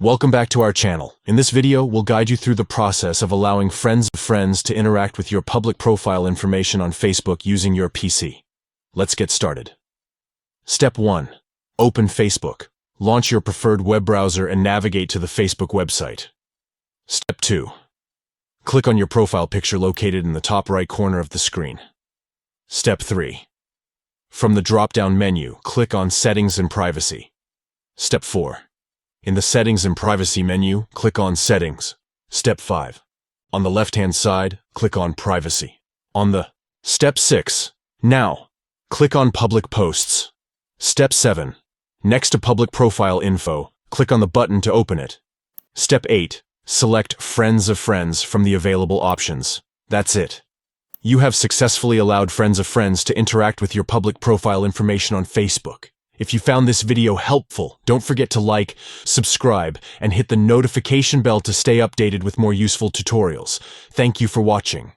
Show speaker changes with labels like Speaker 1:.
Speaker 1: Welcome back to our channel. In this video, we'll guide you through the process of allowing friends of friends to interact with your public profile information on Facebook using your PC. Let's get started. Step 1. Open Facebook. Launch your preferred web browser and navigate to the Facebook website. Step 2. Click on your profile picture located in the top right corner of the screen. Step 3. From the drop-down menu, click on Settings and Privacy. Step 4. In the Settings and Privacy menu, click on Settings. Step 5. On the left-hand side, click on Privacy. Step 6. Now, click on Public Posts. Step 7. Next to Public Profile Info, click on the button to open it. Step 8. Select Friends of Friends from the available options. That's it. You have successfully allowed friends of friends to interact with your public profile information on Facebook. If you found this video helpful, don't forget to like, subscribe, and hit the notification bell to stay updated with more useful tutorials. Thank you for watching.